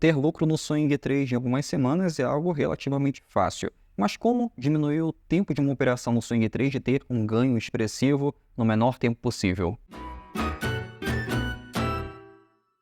Ter lucro no swing trade em algumas semanas é algo relativamente fácil. Mas como diminuir o tempo de uma operação no swing trade e ter um ganho expressivo no menor tempo possível?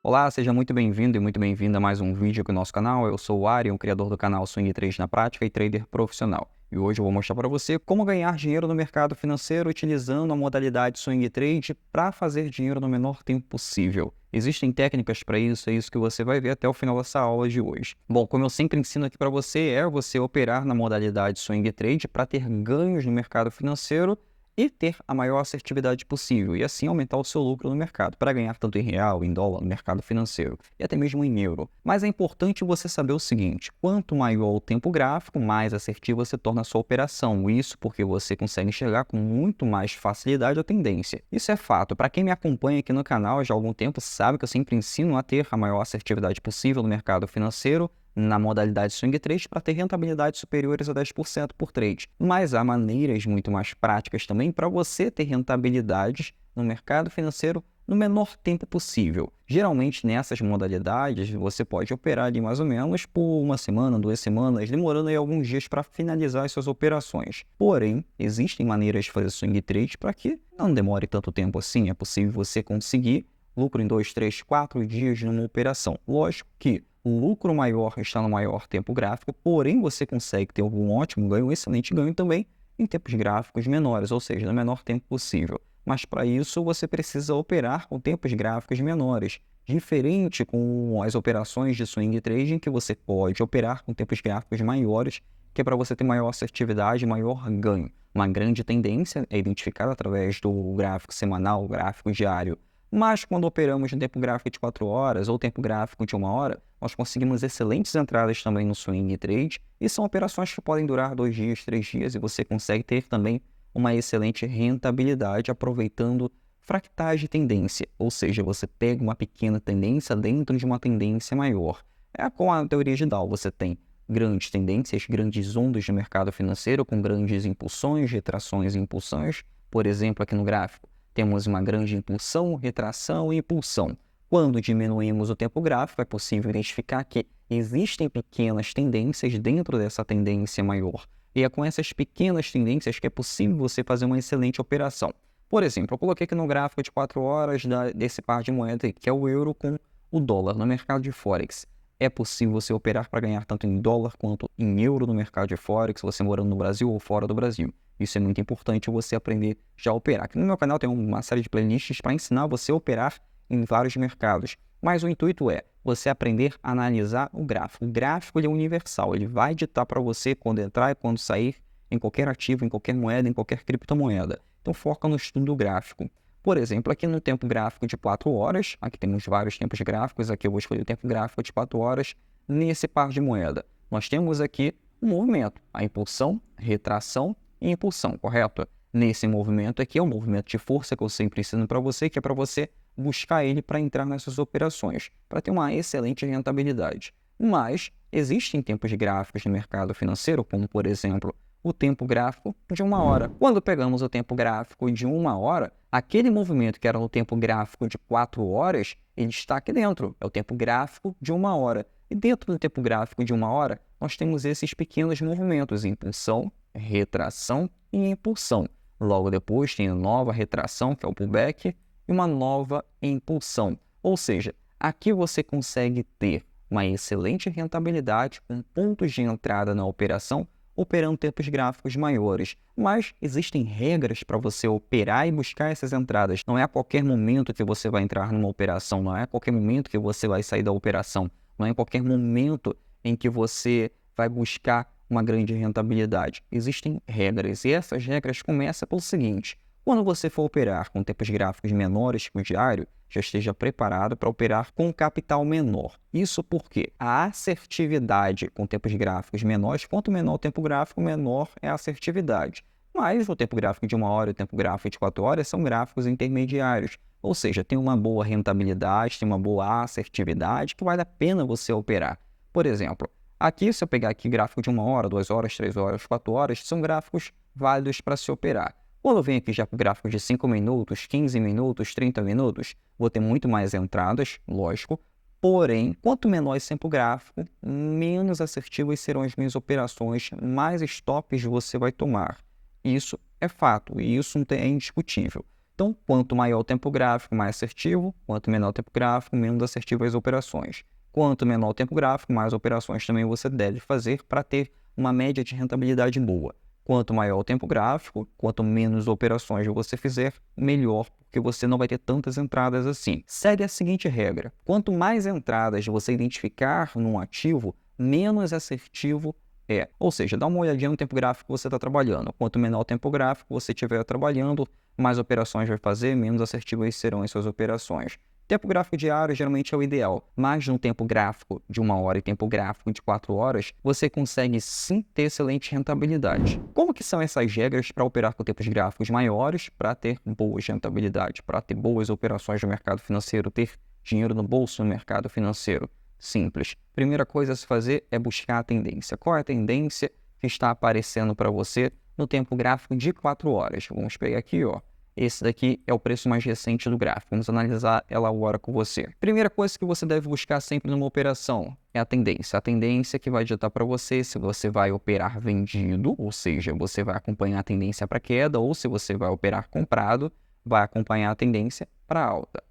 Olá, seja muito bem-vindo e muito bem-vinda a mais um vídeo aqui no nosso canal. Eu sou o Ari, criador do canal Swing Trade na Prática e trader profissional. E hoje eu vou mostrar para você como ganhar dinheiro no mercado financeiro utilizando a modalidade Swing Trade para fazer dinheiro no menor tempo possível. Existem técnicas para isso, é isso que você vai ver até o final dessa aula de hoje. Bom, como eu sempre ensino aqui para você, é você operar na modalidade Swing Trade para ter ganhos no mercado financeiro e ter a maior assertividade possível, e assim aumentar o seu lucro no mercado, para ganhar tanto em real, em dólar, no mercado financeiro, e até mesmo em euro. Mas é importante você saber o seguinte: quanto maior o tempo gráfico, mais assertiva você torna a sua operação. Isso porque você consegue enxergar com muito mais facilidade a tendência. Isso é fato. Para quem me acompanha aqui no canal já há algum tempo, sabe que eu sempre ensino a ter a maior assertividade possível no mercado financeiro, na modalidade swing trade, para ter rentabilidades superiores a 10% por trade. Mas há maneiras muito mais práticas também para você ter rentabilidades no mercado financeiro no menor tempo possível. Geralmente nessas modalidades você pode operar ali mais ou menos por uma semana, 2 semanas, demorando aí alguns dias para finalizar as suas operações. Porém, existem maneiras de fazer swing trade para que não demore tanto tempo assim. É possível você conseguir lucro em 2, 3, 4 dias numa operação. Lógico que o lucro maior está no maior tempo gráfico, porém você consegue ter um ótimo ganho, um excelente ganho também em tempos gráficos menores, ou seja, no menor tempo possível. Mas para isso você precisa operar com tempos gráficos menores, diferente com as operações de swing trading, que você pode operar com tempos gráficos maiores, que é para você ter maior assertividade e maior ganho. Uma grande tendência é identificada através do gráfico semanal, gráfico diário. Mas quando operamos no tempo gráfico de 4 horas ou tempo gráfico de 1 hora, nós conseguimos excelentes entradas também no swing trade, e são operações que podem durar 2 dias, 3 dias, e você consegue ter também uma excelente rentabilidade aproveitando fractais de tendência, ou seja, você pega uma pequena tendência dentro de uma tendência maior. É com a teoria de Dow, você tem grandes tendências, grandes ondas de mercado financeiro com grandes impulsões, retrações e impulsões. Por exemplo, aqui no gráfico, temos uma grande impulsão, retração e impulsão. Quando diminuímos o tempo gráfico, é possível identificar que existem pequenas tendências dentro dessa tendência maior. E é com essas pequenas tendências que é possível você fazer uma excelente operação. Por exemplo, eu coloquei aqui no gráfico de 4 horas desse par de moeda, que é o euro com o dólar no mercado de Forex. É possível você operar para ganhar tanto em dólar quanto em euro no mercado de Forex, você morando no Brasil ou fora do Brasil. Isso é muito importante você aprender já a operar. Aqui no meu canal tem uma série de playlists para ensinar você a operar em vários mercados. Mas o intuito é você aprender a analisar o gráfico. O gráfico ele é universal, ele vai ditar para você quando entrar e quando sair em qualquer ativo, em qualquer moeda, em qualquer criptomoeda. Então foca no estudo do gráfico. Por exemplo, aqui no tempo gráfico de 4 horas, aqui temos vários tempos gráficos, aqui eu vou escolher o tempo gráfico de 4 horas, nesse par de moeda. Nós temos aqui um movimento, a impulsão, retração e impulsão, correto? Nesse movimento aqui é um movimento de força que eu sempre ensino para você, que é para você buscar ele para entrar nessas operações, para ter uma excelente rentabilidade. Mas existem tempos gráficos no mercado financeiro, como por exemplo o tempo gráfico de 1 hora. Quando pegamos o tempo gráfico de 1 hora, aquele movimento que era no tempo gráfico de 4 horas, ele está aqui dentro, é o tempo gráfico de 1 hora. E dentro do tempo gráfico de 1 hora, nós temos esses pequenos movimentos, impulsão, retração e impulsão. Logo depois tem a nova retração, que é o pullback, e uma nova impulsão. Ou seja, aqui você consegue ter uma excelente rentabilidade com pontos de entrada na operação, operando tempos gráficos maiores. Mas existem regras para você operar e buscar essas entradas. Não é a qualquer momento que você vai entrar numa operação, não é a qualquer momento que você vai sair da operação, não é em qualquer momento em que você vai buscar uma grande rentabilidade. Existem regras, e essas regras começam pelo seguinte: quando você for operar com tempos gráficos menores que o diário, já esteja preparado para operar com capital menor. Isso porque a assertividade com tempos gráficos menores, quanto menor o tempo gráfico, menor é a assertividade. Mas o tempo gráfico de 1 hora e o tempo gráfico de 4 horas são gráficos intermediários, ou seja, tem uma boa rentabilidade, tem uma boa assertividade que vale a pena você operar. Por exemplo, aqui, se eu pegar aqui gráfico de 1 hora, 2 horas, 3 horas, 4 horas, são gráficos válidos para se operar. Quando eu venho aqui já para o gráfico de 5 minutos, 15 minutos, 30 minutos, vou ter muito mais entradas, lógico, Porém, quanto menor esse tempo gráfico, menos assertivas serão as minhas operações, mais stops você vai tomar. Isso é fato e isso é indiscutível. Então, quanto maior o tempo gráfico, mais assertivo. Quanto menor o tempo gráfico, menos assertivas as operações. Quanto menor o tempo gráfico, mais operações também você deve fazer para ter uma média de rentabilidade boa. Quanto maior o tempo gráfico, quanto menos operações você fizer, melhor, porque você não vai ter tantas entradas assim. Segue a seguinte regra: quanto mais entradas você identificar num ativo, menos assertivo é. Ou seja, dá uma olhadinha no tempo gráfico que você está trabalhando. Quanto menor o tempo gráfico você estiver trabalhando, mais operações vai fazer, menos assertivas serão as suas operações. Tempo gráfico diário geralmente é o ideal, mas no tempo gráfico de 1 hora e tempo gráfico de 4 horas, você consegue sim ter excelente rentabilidade. Como que são essas regras para operar com tempos gráficos maiores, para ter boas rentabilidades, para ter boas operações no mercado financeiro, ter dinheiro no bolso no mercado financeiro? Simples. Primeira coisa a se fazer é buscar a tendência. Qual é a tendência que está aparecendo para você no tempo gráfico de 4 horas? Vamos pegar aqui, ó. Esse daqui é o preço mais recente do gráfico. Vamos analisar ela agora com você. Primeira coisa que você deve buscar sempre numa operação é a tendência. A tendência que vai ditar para você se você vai operar vendido, ou seja, você vai acompanhar a tendência para queda, ou se você vai operar comprado, vai acompanhar a tendência para alta.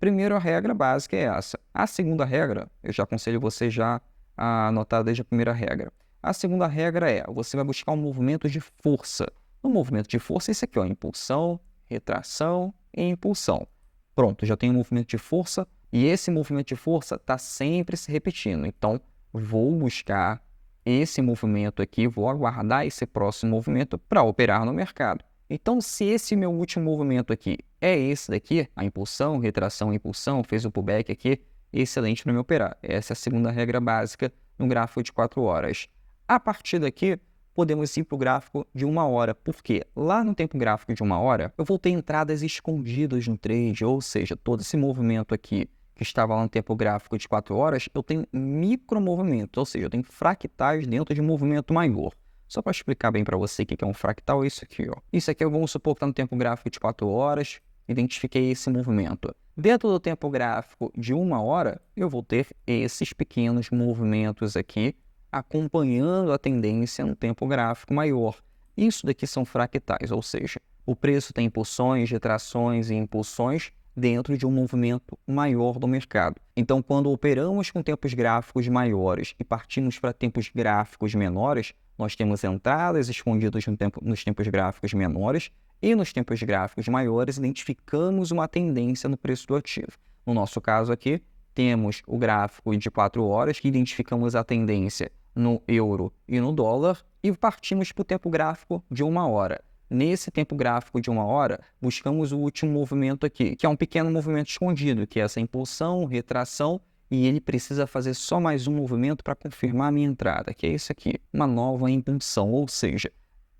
Primeiro, a regra básica é essa. A segunda regra, eu já aconselho você já a anotar desde a primeira regra. A segunda regra é, você vai buscar um movimento de força. No movimento de força, esse aqui, ó, impulsão, retração e impulsão. Pronto, já tem um movimento de força e esse movimento de força está sempre se repetindo. Então, vou buscar esse movimento aqui, vou aguardar esse próximo movimento para operar no mercado. Então, se esse meu último movimento aqui é esse daqui, a impulsão, retração, impulsão, fez o pullback aqui, excelente para me operar. Essa é a segunda regra básica no gráfico de 4 horas. A partir daqui, podemos ir para o gráfico de 1 hora, porque lá no tempo gráfico de 1 hora, eu vou ter entradas escondidas no trade, ou seja, todo esse movimento aqui que estava lá no tempo gráfico de 4 horas, eu tenho micromovimentos, ou seja, eu tenho fractais dentro de um movimento maior. Só para explicar bem para você o que é um fractal, é isso aqui, ó. Isso aqui, vamos supor que está no tempo gráfico de 4 horas, identifiquei esse movimento. Dentro do tempo gráfico de 1 hora, eu vou ter esses pequenos movimentos aqui, acompanhando a tendência no tempo gráfico maior. Isso daqui são fractais, ou seja, o preço tem impulsões, retrações e impulsões dentro de um movimento maior do mercado. Então, quando operamos com tempos gráficos maiores e partimos para tempos gráficos menores, nós temos entradas escondidas nos tempos gráficos menores e nos tempos gráficos maiores identificamos uma tendência no preço do ativo. No nosso caso aqui, temos o gráfico de 4 horas que identificamos a tendência no euro e no dólar e partimos para o tempo gráfico de 1 hora. Nesse tempo gráfico de 1 hora, buscamos o último movimento aqui, que é um pequeno movimento escondido, que é essa impulsão, retração, e ele precisa fazer só mais um movimento para confirmar a minha entrada, que é isso aqui, uma nova impulsão, ou seja,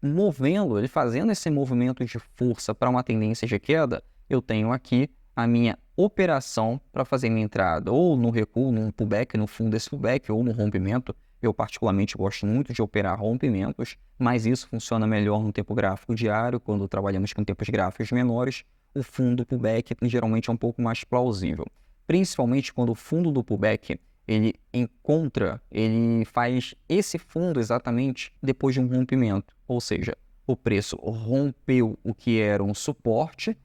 ele fazendo esse movimento de força para uma tendência de queda, eu tenho aqui a minha operação para fazer minha entrada, ou no recuo, num pullback, no fundo desse pullback, ou no rompimento. Eu particularmente gosto muito de operar rompimentos, mas isso funciona melhor no tempo gráfico diário, quando trabalhamos com tempos gráficos menores. O fundo do pullback geralmente é um pouco mais plausível, principalmente quando o fundo do pullback ele faz esse fundo exatamente depois de um rompimento, ou seja, o preço rompeu o que era um suporte,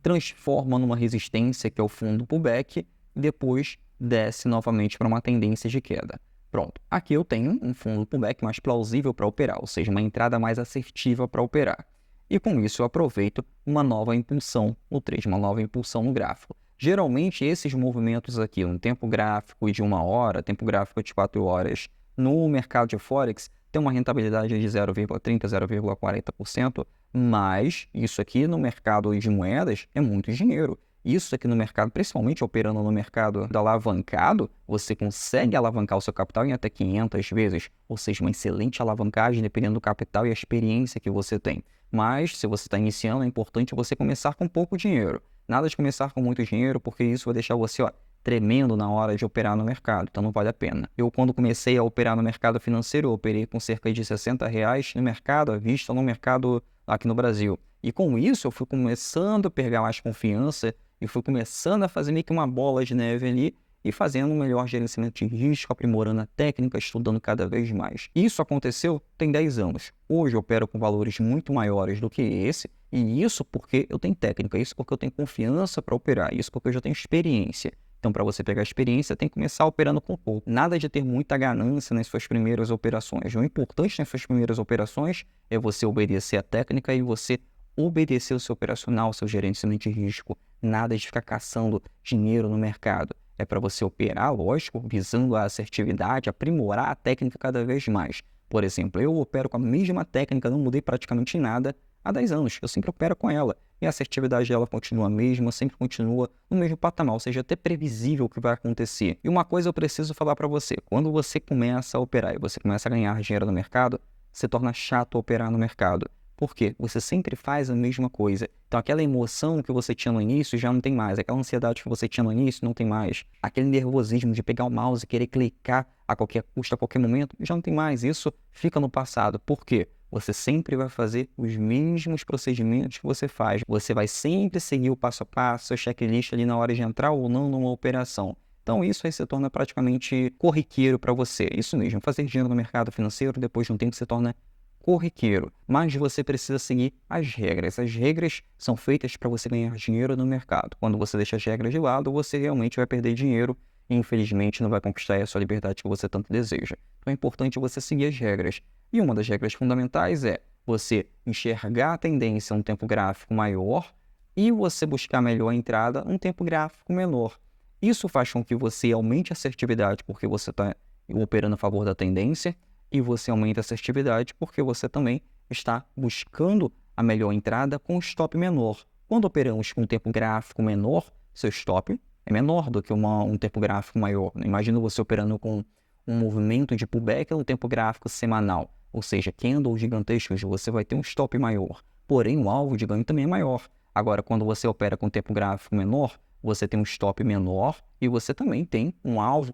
transforma numa resistência, que é o fundo do pullback, e depois desce novamente para uma tendência de queda. Pronto, aqui eu tenho um fundo pullback mais plausível para operar, ou seja, uma entrada mais assertiva para operar. E com isso eu aproveito uma nova impulsão no trade, uma nova impulsão no gráfico. Geralmente esses movimentos aqui, no tempo gráfico de 1 hora, tempo gráfico de 4 horas, no mercado de Forex, tem uma rentabilidade de 0,30%, 0,40%, mas isso aqui no mercado de moedas é muito dinheiro. Isso aqui no mercado, principalmente operando no mercado da alavancado, você consegue alavancar o seu capital em até 500 vezes, ou seja, uma excelente alavancagem dependendo do capital e a experiência que você tem. Mas, se você está iniciando, é importante você começar com pouco dinheiro. Nada de começar com muito dinheiro, porque isso vai deixar você, tremendo na hora de operar no mercado, então não vale a pena. Eu, quando comecei a operar no mercado financeiro, eu operei com cerca de R$60 no mercado, à vista no mercado aqui no Brasil. E com isso, eu fui começando a pegar mais confiança e fui começando a fazer meio que uma bola de neve ali, e fazendo um melhor gerenciamento de risco, aprimorando a técnica, estudando cada vez mais. Isso aconteceu tem 10 anos. Hoje eu opero com valores muito maiores do que esse, e isso porque eu tenho técnica, isso porque eu tenho confiança para operar, isso porque eu já tenho experiência. Então, para você pegar experiência, tem que começar operando com pouco. Nada de ter muita ganância nas suas primeiras operações. O importante nas suas primeiras operações é você obedecer a técnica e você obedecer o seu operacional, o seu gerenciamento de risco. Nada de ficar caçando dinheiro no mercado. É para você operar, lógico, visando a assertividade, aprimorar a técnica cada vez mais. Por exemplo, eu opero com a mesma técnica, não mudei praticamente nada há 10 anos. Eu sempre opero com ela. E a assertividade dela continua a mesma, sempre continua no mesmo patamar, ou seja, até previsível o que vai acontecer. E uma coisa eu preciso falar para você, quando você começa a operar e você começa a ganhar dinheiro no mercado, se torna chato operar no mercado. Por quê? Você sempre faz a mesma coisa. Então aquela emoção que você tinha no início já não tem mais, aquela ansiedade que você tinha no início não tem mais, aquele nervosismo de pegar o mouse e querer clicar a qualquer custo, a qualquer momento, já não tem mais. Isso fica no passado. Por quê? Você sempre vai fazer os mesmos procedimentos que você faz. Você vai sempre seguir o passo a passo, seu checklist ali na hora de entrar ou não numa operação. Então isso aí se torna praticamente corriqueiro para você. Isso mesmo, fazer dinheiro no mercado financeiro depois de um tempo se torna corriqueiro. Mas você precisa seguir as regras. As regras são feitas para você ganhar dinheiro no mercado. Quando você deixa as regras de lado, você realmente vai perder dinheiro e infelizmente não vai conquistar a sua liberdade que você tanto deseja. Então é importante você seguir as regras. E uma das regras fundamentais é você enxergar a tendência a um tempo gráfico maior e você buscar melhor a entrada a um tempo gráfico menor. Isso faz com que você aumente a assertividade porque você está operando a favor da tendência e você aumenta a assertividade porque você também está buscando a melhor entrada com stop menor. Quando operamos com um tempo gráfico menor, seu stop é menor do que um tempo gráfico maior. Imagina você operando com um movimento de pullback no tempo gráfico semanal, ou seja, candles gigantescos, você vai ter um stop maior, porém o alvo de ganho também é maior. Agora, quando você opera com tempo gráfico menor, você tem um stop menor e você também tem um alvo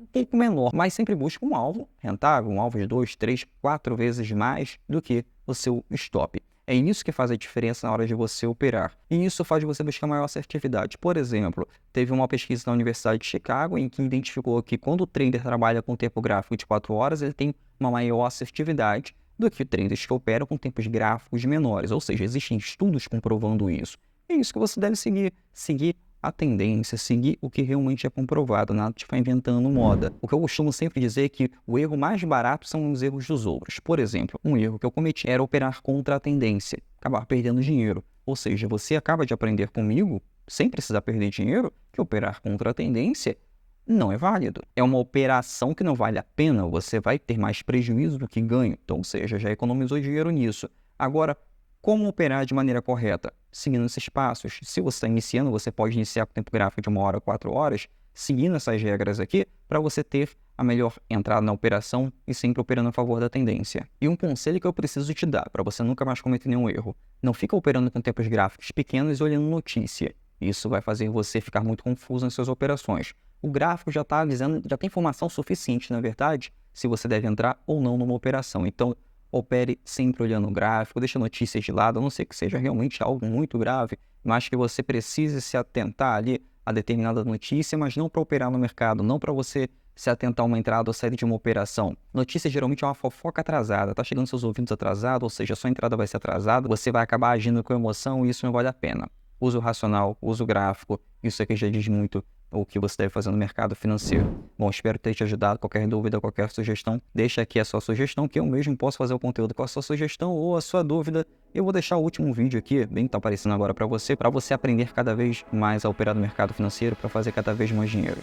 um pouco menor, mas sempre busca um alvo rentável, um alvo de 2, 3, 4 vezes mais do que o seu stop. É isso que faz a diferença na hora de você operar. E isso faz você buscar maior assertividade. Por exemplo, teve uma pesquisa na Universidade de Chicago em que identificou que quando o trader trabalha com tempo gráfico de 4 horas, ele tem uma maior assertividade do que traders que operam com tempos gráficos menores. Ou seja, existem estudos comprovando isso. É isso que você deve seguir. Seguir a tendência, seguir o que realmente é comprovado, nada de ficar inventando moda. O que eu costumo sempre dizer é que o erro mais barato são os erros dos outros. Por exemplo, um erro que eu cometi era operar contra a tendência, acabar perdendo dinheiro. Ou seja, você acaba de aprender comigo, sem precisar perder dinheiro, que operar contra a tendência não é válido. É uma operação que não vale a pena, você vai ter mais prejuízo do que ganho. Então, ou seja, já economizou dinheiro nisso. Agora, como operar de maneira correta? Seguindo esses passos. Se você está iniciando, você pode iniciar com tempo gráfico de 1 hora a 4 horas, seguindo essas regras aqui, para você ter a melhor entrada na operação e sempre operando a favor da tendência. E um conselho que eu preciso te dar, para você nunca mais cometer nenhum erro. Não fica operando com tempos gráficos pequenos e olhando notícia. Isso vai fazer você ficar muito confuso nas suas operações. O gráfico já está avisando, já tem informação suficiente, na verdade, se você deve entrar ou não numa operação. Então, opere sempre olhando o gráfico, deixe notícias de lado, a não ser que seja realmente algo muito grave, mas que você precise se atentar ali a determinada notícia, mas não para operar no mercado, não para você se atentar a uma entrada ou saída de uma operação. Notícia geralmente é uma fofoca atrasada, tá chegando seus ouvidos atrasado, ou seja, a sua entrada vai ser atrasada, você vai acabar agindo com emoção e isso não vale a pena. Use o racional, use o gráfico, isso aqui já diz muito o que você deve fazer no mercado financeiro. Bom, espero ter te ajudado. Qualquer dúvida, qualquer sugestão, deixa aqui a sua sugestão, que eu mesmo posso fazer o conteúdo com a sua sugestão ou a sua dúvida. Eu vou deixar o último vídeo aqui, bem que tá aparecendo agora para você aprender cada vez mais a operar no mercado financeiro, para fazer cada vez mais dinheiro.